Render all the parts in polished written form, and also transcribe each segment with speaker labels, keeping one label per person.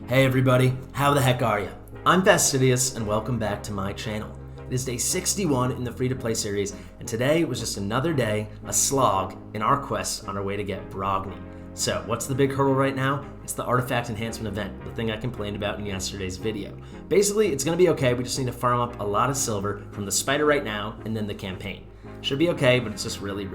Speaker 1: Hey everybody, how the heck are you? I'm Fastidious and welcome back to my channel. It is day 61 in the free-to-play series, and today was just another day, a slog, in our quest on our way to get Brogni. So, what's the big hurdle right now? It's the artifact enhancement event, the thing I complained about in yesterday's video. Basically, it's gonna be okay, we just need to farm up a lot of silver from the spider right now, and then the campaign. Should be okay, but it's just really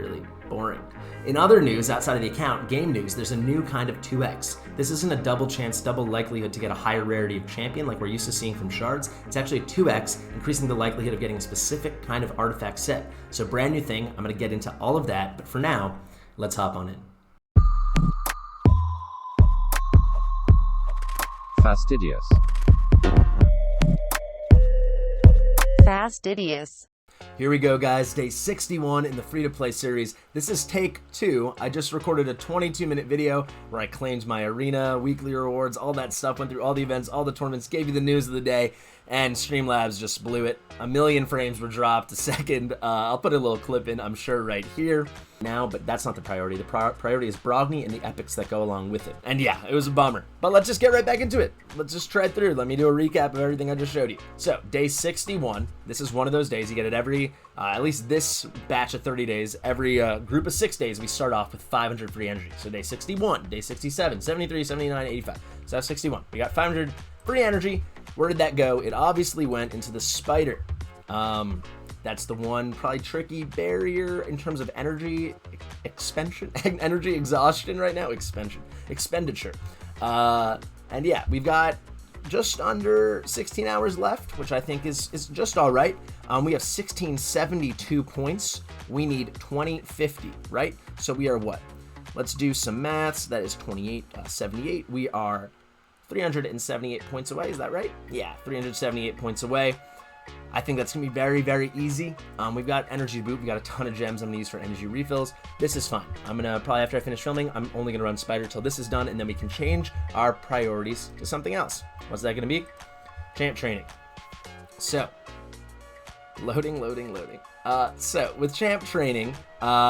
Speaker 1: boring. In other news, outside of the account, game news, there's a new kind of 2x. This isn't a double chance, double likelihood to get a higher rarity of champion like we're used to seeing from shards. It's actually a 2x, increasing the likelihood of getting a specific kind of artifact set. So brand new thing, I'm gonna get into all of that, but for now, let's hop on in.
Speaker 2: Fastidious.
Speaker 3: Fastidious.
Speaker 1: Here we go, guys, day 61 in the free-to-play series. This is take 2. I just recorded a 22-minute video where I claimed my arena, weekly rewards, all that stuff, went through all the events, all the tournaments, gave you the news of the day, and Streamlabs just blew it. A million frames were dropped a second. I'll put a little clip in, I'm sure, right here now, but that's not the priority. The priority is Brogni and the epics that go along with it. And yeah, it was a bummer, but let's just get right back into it. Let's just try through. Let me do a recap of everything I just showed you. So, day 61, this is one of those days. You get it every, at least this batch of 30 days, every group of 6 days, we start off with 500 free energy. So day 61, day 67, 73, 79, 85. So that's 61. We got 500 free energy. Where did that go? It obviously went into the spider. That's the one probably tricky barrier in terms of energy energy exhaustion right now, expenditure. And yeah, we've got just under 16 hours left, which I think is just all right. We have 1672 points. We need 2050, right? So we are what? Let's do some maths. That is 2878. We are 378 points away. Is that right? Yeah, 378 points away. I think that's gonna be very easy. We've got energy to boot. We got a ton of gems I'm gonna use for energy refills. This is fine. I'm gonna probably, after I finish filming, I'm only gonna run spider till this is done, and then we can change our priorities to something else. What's that gonna be? Champ training. So, loading. So with champ training,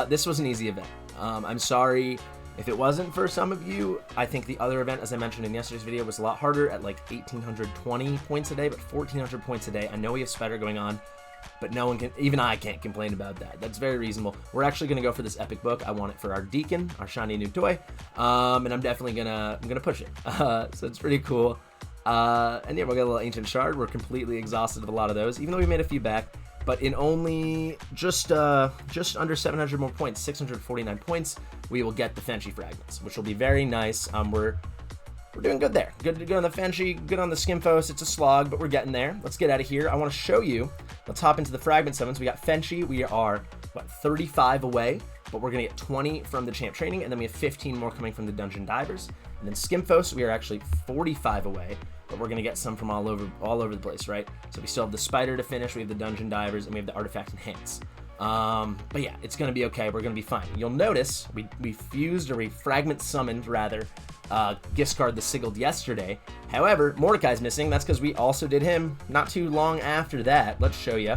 Speaker 1: this was an easy event. I'm sorry if it wasn't for some of you. I think the other event, as I mentioned in yesterday's video, was a lot harder at like 1,820 points a day, but 1,400 points a day. I know we have spider going on, but no one can, even I can't complain about that. That's very reasonable. We're actually gonna go for this epic book. I want it for our deacon, our shiny new toy, and I'm definitely gonna push it. So it's pretty cool. And yeah, we'll get a little ancient shard. We're completely exhausted of a lot of those, even though we made a few back. But in only just under 700 more points, 649 points, we will get the Fenshi fragments, which will be very nice. We're doing good there. Good on the Fenshi, good on the Skimfos. It's a slog, but we're getting there. Let's get out of here. I want to show you. Let's hop into the fragment summons. We got Fenshi. We are, what, 35 away, but we're going to get 20 from the champ training, and then we have 15 more coming from the dungeon divers. And then Skimfos, we are actually 45 away, but we're gonna get some from all over the place, right? So we still have the spider to finish, we have the dungeon divers, and we have the artifact enhance. But yeah, it's gonna be okay. We're gonna be fine. You'll notice we fused, or we fragment summoned rather, Giscard the Sigiled yesterday. However, Mordecai's missing. That's because we also did him not too long after that. Let's show you.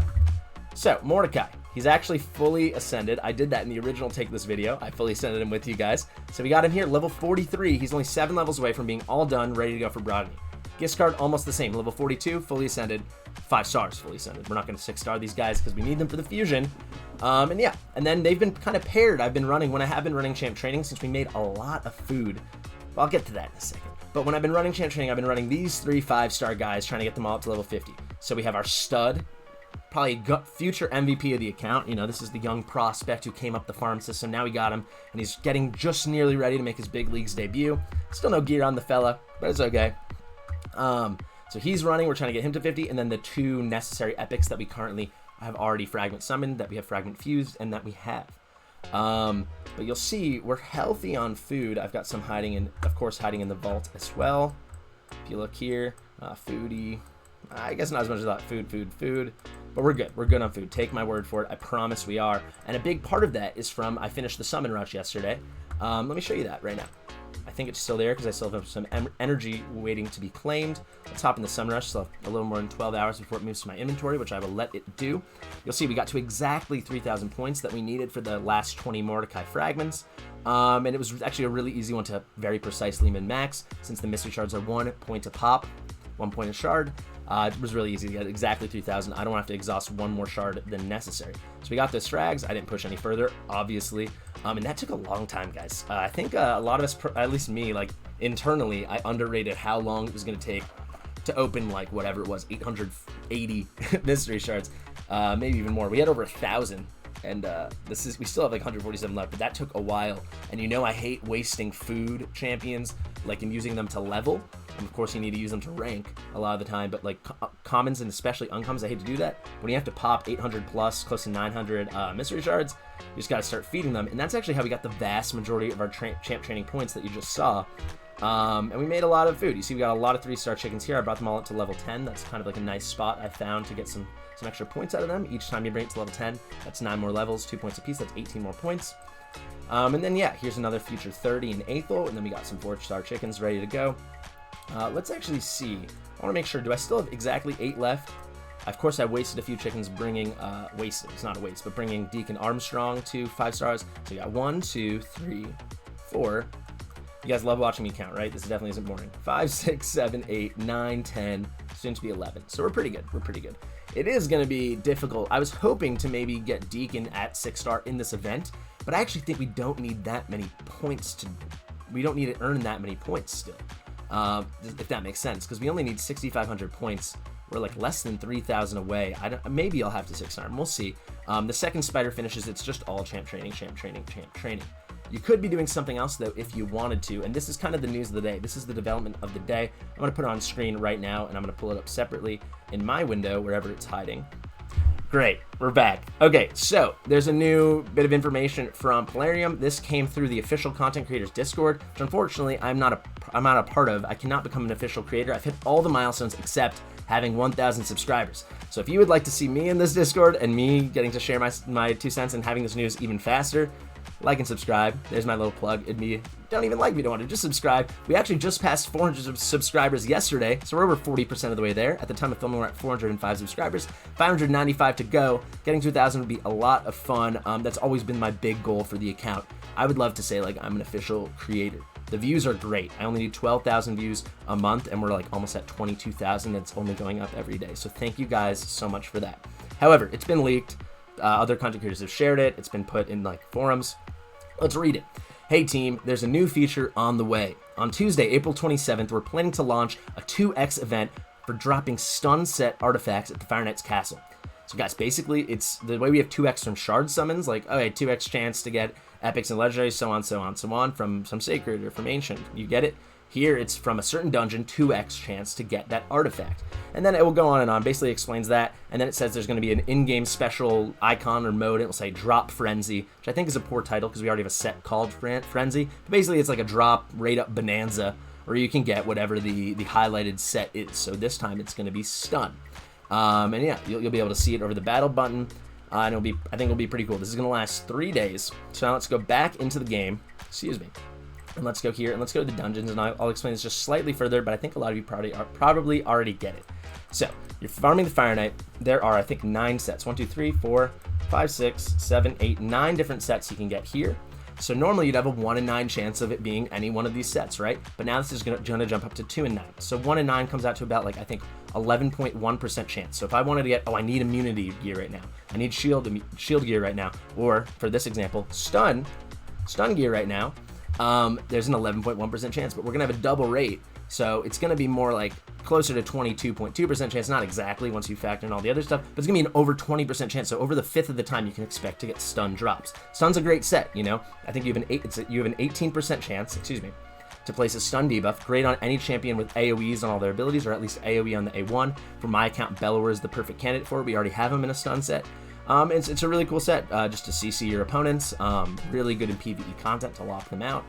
Speaker 1: So Mordecai, he's actually fully ascended. I did that in the original Take This video. I fully ascended him with you guys. So we got him here, level 43. He's only 7 levels away from being all done, ready to go for Brogni. Giscard, almost the same, level 42, fully ascended, 5 stars fully ascended. We're not going to 6-star these guys because we need them for the fusion. And yeah, and then they've been kind of paired. I've been running, when I have been running champ training, since we made a lot of food. Well, I'll get to that in a second. But when I've been running champ training, I've been running these 3 5-star guys, trying to get them all up to level 50. So we have our stud, probably future MVP of the account. You know, this is the young prospect who came up the farm system. Now we got him, and he's getting just nearly ready to make his big leagues debut. Still no gear on the fella, but it's okay. So he's running, we're trying to get him to 50, and then the 2 necessary epics that we currently have already fragment summoned, that we have fragment fused, and that we have. But you'll see we're healthy on food. I've got some hiding in, of course, hiding in the vault as well. If you look here, foodie, I guess not as much as that, food, but we're good on food. Take my word for it, I promise we are. And a big part of that is from, I finished the summon rush yesterday. Let me show you that right now. I think it's still there because I still have some energy waiting to be claimed. Let's hop in the Sun Rush, so a little more than 12 hours before it moves to my inventory, which I will let it do. You'll see we got to exactly 3,000 points that we needed for the last 20 Mordecai fragments. And it was actually a really easy one to very precisely min-max, since the mystery shards are 1 point a pop, 1 point a shard. It was really easy to get exactly 3,000. I don't have to exhaust one more shard than necessary. So we got those frags. I didn't push any further, obviously. And that took a long time, guys. I think a lot of us, at least me, like internally, I underrated how long it was going to take to open, like, whatever it was, 880 mystery shards, maybe even more. We had over 1,000. And we still have like 147 left, but that took a while. And you know I hate wasting food champions, like, and using them to level. And of course you need to use them to rank a lot of the time, but like commons and especially uncommons, I hate to do that. When you have to pop 800 plus, close to 900 mystery shards, you just got to start feeding them. And that's actually how we got the vast majority of our champ training points that you just saw. And we made a lot of food. You see we got a lot of 3-star chickens here. I brought them all up to level 10. That's kind of like a nice spot I found to get some extra points out of them. Each time you bring it to level 10, that's 9 more levels, 2 points apiece, that's 18 more points. And then yeah, here's another future 30 in Aethel, and then we got some 4-star chickens ready to go. Let's actually see. I want to make sure, do I still have exactly 8 left? Of course, I wasted a few chickens bringing, wasted, it's not a waste, but bringing Deacon Armstrong to 5 stars. So you got 1, 2, 3, 4. You guys love watching me count, right? This definitely isn't boring. 5, 6, 7, 8, 9, 10, soon to be 11. So we're pretty good. We're pretty good. It is going to be difficult. I was hoping to maybe get Deacon at 6-star in this event, but I actually think we don't need that many points we don't need to earn that many points still, if that makes sense, because we only need 6,500 points. We're like less than 3,000 away. Maybe I'll have to 6-star. We'll see. The second spider finishes, it's just all champ training, champ training, champ training. You could be doing something else, though, if you wanted to, and this is kind of the news of the day. This is the development of the day. I'm going to put it on screen right now, and I'm going to pull it up separately in my window, wherever it's hiding. Great, we're back. Okay, so there's a new bit of information from Polarium. This came through the official content creators Discord, which unfortunately I'm not a part of. I cannot become an official creator. I've hit all the milestones except having 1,000 subscribers. So if you would like to see me in this Discord and me getting to share my 2 cents and having this news even faster, like and subscribe. There's my little plug. Don't even like me, don't want to, just subscribe. We actually just passed 400 subscribers yesterday, so we're over 40% of the way there. At the time of filming, we're at 405 subscribers, 595 to go. Getting to 1,000 would be a lot of fun. That's always been my big goal for the account. I would love to say, like, I'm an official creator. The views are great. I only need 12,000 views a month, and we're like almost at 22,000. That's only going up every day. So thank you guys so much for that. However, it's been leaked. Other content creators have shared it. It's been put in like forums. Let's read it. Hey team, there's a new feature on the way. On Tuesday, April 27th, we're planning to launch a 2x event for dropping stun set artifacts at the Fire Knight's castle. So guys, basically, it's the way we have 2x from shard summons, like, okay, 2x chance to get epics and legendaries, so on, so on, so on, from some sacred or from ancient. You get it? Here, it's from a certain dungeon, 2x chance to get that artifact. And then it will go on and on, basically explains that, and then it says there's going to be an in-game special icon or mode. It will say Drop Frenzy, which I think is a poor title because we already have a set called Frenzy. But basically, it's like a drop, rate-up Bonanza, where you can get whatever the highlighted set is. So this time, it's going to be Stun. And yeah, you'll be able to see it over the battle button, and I think it'll be pretty cool. This is going to last 3 days. So now let's go back into the game. Excuse me. And let's go here, and let's go to the dungeons, and I'll explain this just slightly further, but I think a lot of you probably already get it. So, you're farming the Fire Knight. There are, I think, 9 sets. 1, 2, 3, 4, 5, 6, 7, 8, 9 different sets you can get here. So normally you'd have a 1 in 9 chance of it being any one of these sets, right? But now this is going to jump up to 2 in 9. So 1 in 9 comes out to about, like, I think 11.1% chance. So if I wanted to get, I need immunity gear right now. I need shield gear right now. Or, for this example, stun gear right now. There's an 11.1% chance, but we're going to have a double rate. So it's going to be more like closer to 22.2% chance, not exactly once you factor in all the other stuff, but it's going to be an over 20% chance. So over the 1/5 of the time, you can expect to get stun drops. Stun's a great set, you know. I think you have an 18% chance, to place a stun debuff. Great on any champion with AoEs on all their abilities, or at least AoE on the A1. For my account, Bellower is the perfect candidate for it. We already have him in a stun set. It's a really cool set, just to CC your opponents. Really good in PvE content to lock them out.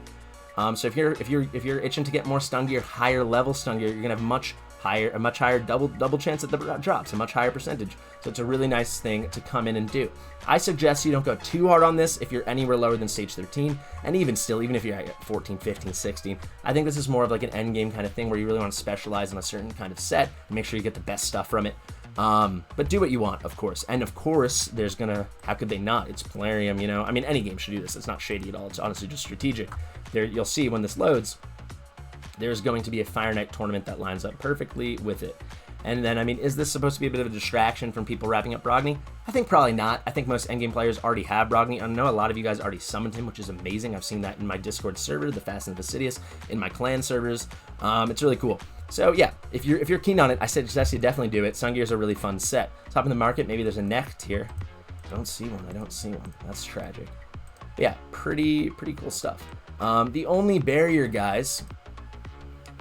Speaker 1: So if you're itching to get more stun gear, higher level stun gear, you're gonna have much a much higher double chance at the drops, a much higher percentage. So it's a really nice thing to come in and do. I suggest you don't go too hard on this if you're anywhere lower than stage 13, and even still, even if you're at 14, 15, 16, I think this is more of like an end game kind of thing where you really want to specialize in a certain kind of set and make sure you get the best stuff from it. But do what you want, of course. And of course, there's gonna, how could they not? It's Polarium, you know? I mean, any game should do this. It's not shady at all. It's honestly just strategic. There, you'll see when this loads, there's going to be a Fire Night tournament that lines up perfectly with it. And then, I mean, is this supposed to be a bit of a distraction from people wrapping up Brogni? I think probably not. I think most endgame players already have Brogni. I know a lot of you guys already summoned him, which is amazing. I've seen that in my Discord server, the Fast and Fastidious, in my clan servers. It's really cool. So yeah, if you're keen on it, I suggest you definitely do it. Sun Gear is a really fun set. Top in the market, maybe there's a Necht here. Don't see one. I don't see one. That's tragic. But yeah, pretty cool stuff. The only barrier, guys,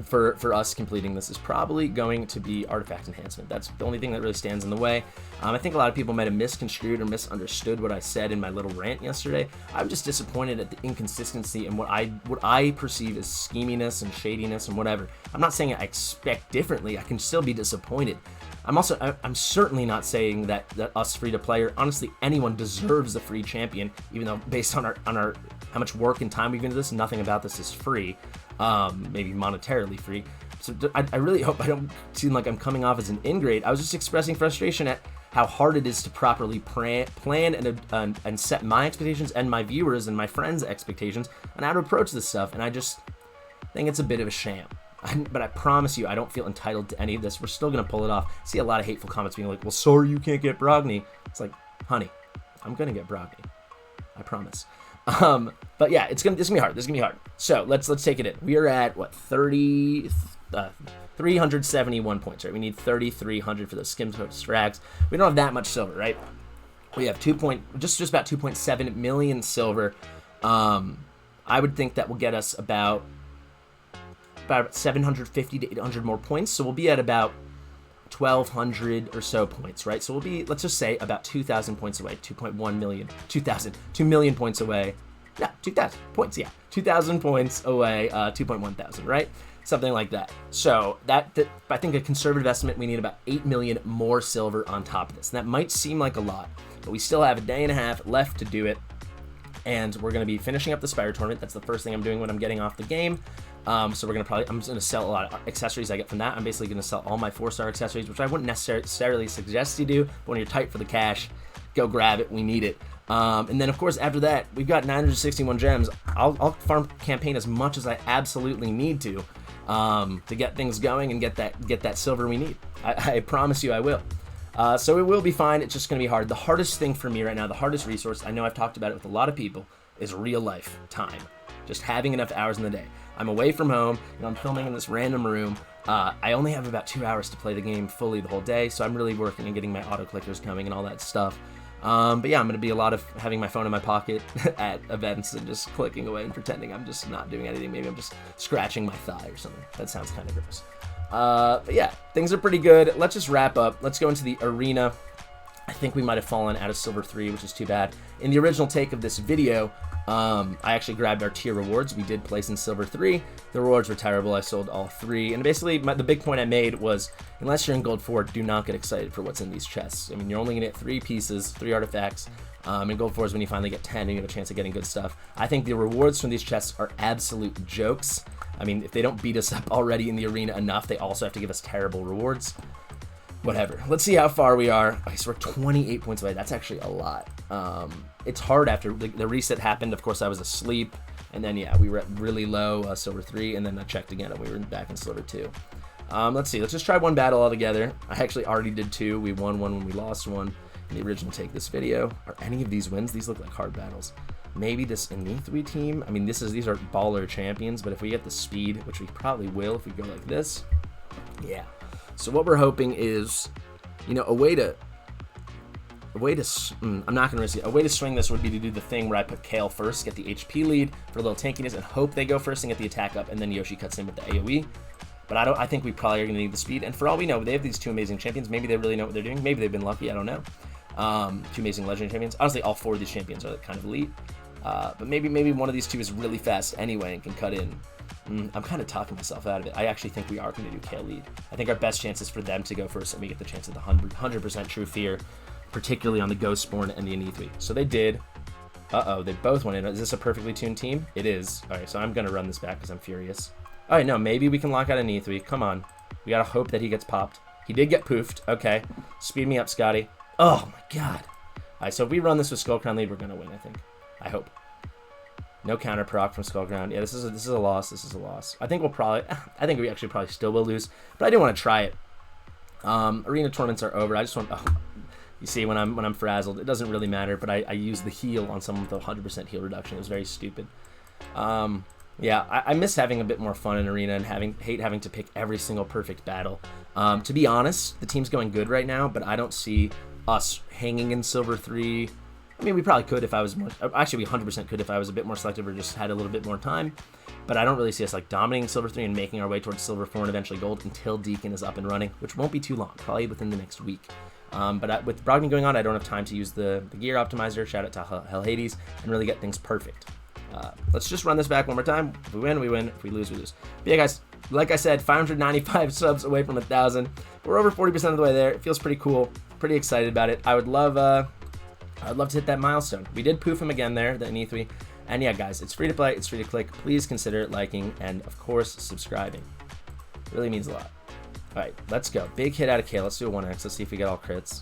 Speaker 1: for us completing this is probably going to be artifact enhancement. That's the only thing that really stands in the way. I think a lot of people might have misconstrued or misunderstood what I said in my little rant yesterday. I'm just disappointed at the inconsistency and what I perceive as scheminess and shadiness and whatever. I'm not saying I expect differently. I can still be disappointed. I'm certainly not saying that us free to play, or honestly anyone deserves a free champion, even though based on our how much work and time we've into this, nothing about this is free. Maybe monetarily free. So I really hope I don't seem like I'm coming off as an ingrate. I was just expressing frustration at how hard it is to properly plan and set my expectations and my viewers and my friends' expectations on how to approach this stuff. And I just think it's a bit of a sham. But I promise you, I don't feel entitled to any of this. We're still going to pull it off. I see a lot of hateful comments being like, well, sorry you can't get Brogni. It's like, honey, I'm going to get Brogni. I promise. But yeah, this is gonna be hard. This is gonna be hard. So let's take it in. We are at what 371 points, right? We need 3,300 for those skim strags. We don't have that much silver, right? We have just about 2.7 million silver. I would think that will get us about 750 to 800 more points. So we'll be at about 1,200 or so points, right? So we'll be, let's just say, about 2,000 points away. 2.1 million, 2 million points away. Yeah, 2,000 points, yeah. 2,000 points away, 2.1 thousand, right? Something like that. So that I think a conservative estimate, we need about 8 million more silver on top of this. And that might seem like a lot, but we still have a day and a half left to do it. And we're going to be finishing up the Spire tournament. That's the first thing I'm doing when I'm getting off the game. So I'm just going to sell a lot of accessories I get from that. I'm basically going to sell all my 4-star accessories, which I wouldn't necessarily suggest you do, but when you're tight for the cash, go grab it. We need it. And then, of course, after that, we've got 961 gems. I'll farm campaign as much as I absolutely need to get things going and get that silver we need. I promise you I will. So it will be fine. It's just going to be hard. The hardest thing for me right now, the hardest resource, I know I've talked about it with a lot of people, is real life time. Just having enough hours in the day. I'm away from home, and I'm filming in this random room. I only have about 2 hours to play the game fully the whole day, so I'm really working on getting my auto clickers coming and all that stuff. But yeah, I'm going to be a lot of having my phone in my pocket at events and just clicking away and pretending I'm just not doing anything. Maybe I'm just scratching my thigh or something. That sounds kind of gross. But yeah, things are pretty good. Let's just wrap up. Let's go into the arena. I think we might have fallen out of Silver 3, which is too bad. In the original take of this video, I actually grabbed our tier rewards. We did place in Silver 3. The rewards were terrible. I sold all 3. And basically, the big point I made was, unless you're in Gold 4, do not get excited for what's in these chests. I mean, you're only going to get 3 pieces, 3 artifacts. In Gold 4 is when you finally get 10 and you have a chance of getting good stuff. I think the rewards from these chests are absolute jokes. I mean, if they don't beat us up already in the arena enough, they also have to give us terrible rewards. Whatever. Let's see how far we are. Okay, so we're 28 points away. That's actually a lot. It's hard after the reset happened. Of course, I was asleep. And then, yeah, we were at really low, Silver 3. And then I checked again, and we were back in Silver 2. Let's see. Let's just try one battle all together. I actually already did 2. We won one when we lost one in the original take this video. Are any of these wins? These look like hard battles. Maybe this Inithwi team. I mean, these are baller champions. But if we get the speed, which we probably will if we go like this, yeah. So what we're hoping is, a way to I'm not going to risk it. A way to swing this would be to do the thing where I put Kale first, get the HP lead for a little tankiness, and hope they go first and get the attack up, and then Yoshi cuts in with the AoE. But I think we probably are going to need the speed. And for all we know, they have these 2 amazing champions. Maybe they really know what they're doing. Maybe they've been lucky. I don't know. 2 amazing legendary champions. Honestly, all 4 of these champions are kind of elite. But maybe one of these 2 is really fast anyway and can cut in. I'm kind of talking myself out of it. I actually think we are going to do Kale lead. I think our best chance is for them to go first, and we get the chance of the 100% true fear, particularly on the Ghost Spawn and the Anethwy. So they did. Uh-oh, they both went in. Is this a perfectly tuned team? It is. All right, so I'm going to run this back because I'm furious. All right, no, maybe we can lock out Anethwy. Come on. We got to hope that he gets popped. He did get poofed. Okay. Speed me up, Scotty. Oh, my God. All right, so if we run this with Skullcrown lead, we're going to win, I think. I hope. No counter proc from Skullcrown. Yeah, this is a loss. This is a loss. I think we actually probably still will lose, but I didn't want to try it. Arena tournaments are over. I just want, you see, when I'm frazzled, it doesn't really matter, but I use the heal on someone with a 100% heal reduction. It was very stupid. Yeah, I miss having a bit more fun in Arena and hate having to pick every single perfect battle. To be honest, the team's going good right now, but I don't see us hanging in Silver 3. I mean, we probably could if I was more... Actually, we 100% could if I was a bit more selective or just had a little bit more time. But I don't really see us like dominating Silver 3 and making our way towards Silver 4 and eventually Gold until Deacon is up and running, which won't be too long, probably within the next week. But with Brogni going on, I don't have time to use the gear optimizer, shout out to Hell Hades, and really get things perfect. Let's just run this back one more time. If we win, we win. If we lose, we lose. But yeah, guys, like I said, 595 subs away from 1,000. We're over 40% of the way there. It feels pretty cool. Pretty excited about it. I'd love to hit that milestone. We did poof him again there, the Anethwy. And yeah, guys, it's free to play. It's free to click. Please consider liking and, of course, subscribing. It really means a lot. All right, let's go. Big hit out of Kale. Let's do a 1x. Let's see if we get all crits.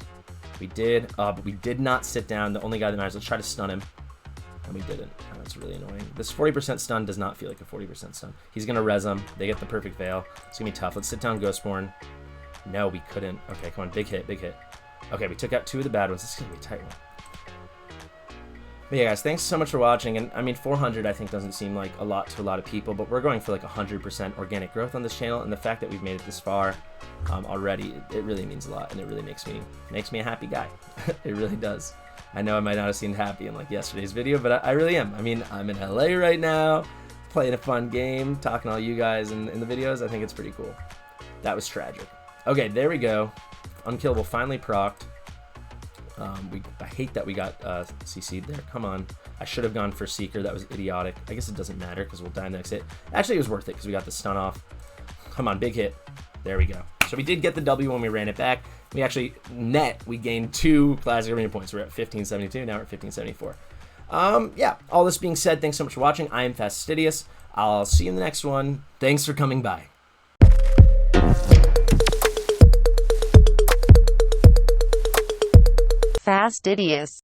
Speaker 1: We did, but we did not sit down. The only guy that matters. Let's try to stun him. And we didn't. Oh, that's really annoying. This 40% stun does not feel like a 40% stun. He's going to res them. They get the perfect veil. It's going to be tough. Let's sit down Ghostborn. No, we couldn't. Okay, come on. Big hit, big hit. Okay, we took out 2 of the bad ones. This is going to be a tight one. But yeah, guys, thanks so much for watching. And I mean, 400 I think doesn't seem like a lot to a lot of people, but we're going for like 100% organic growth on this channel. And the fact that we've made it this far already, it really means a lot. And it really makes me a happy guy. It really does. I know I might not have seemed happy in like yesterday's video, but I really am. I mean, I'm in LA right now, playing a fun game, talking to all you guys in the videos. I think it's pretty cool. That was tragic. Okay, there we go. Unkillable finally procced. I hate that we got CC'd there. Come on. I should have gone for Seeker. That was idiotic. I guess it doesn't matter because we'll die in the next hit. Actually, it was worth it because we got the stun off. Come on, big hit. There we go. So we did get the W when we ran it back. We actually, we gained 2 Classic Arena points. We're at 1572. Now we're at 1574. Yeah, all this being said, thanks so much for watching. I am Fastidious. I'll see you in the next one. Thanks for coming by.
Speaker 2: Fastidious.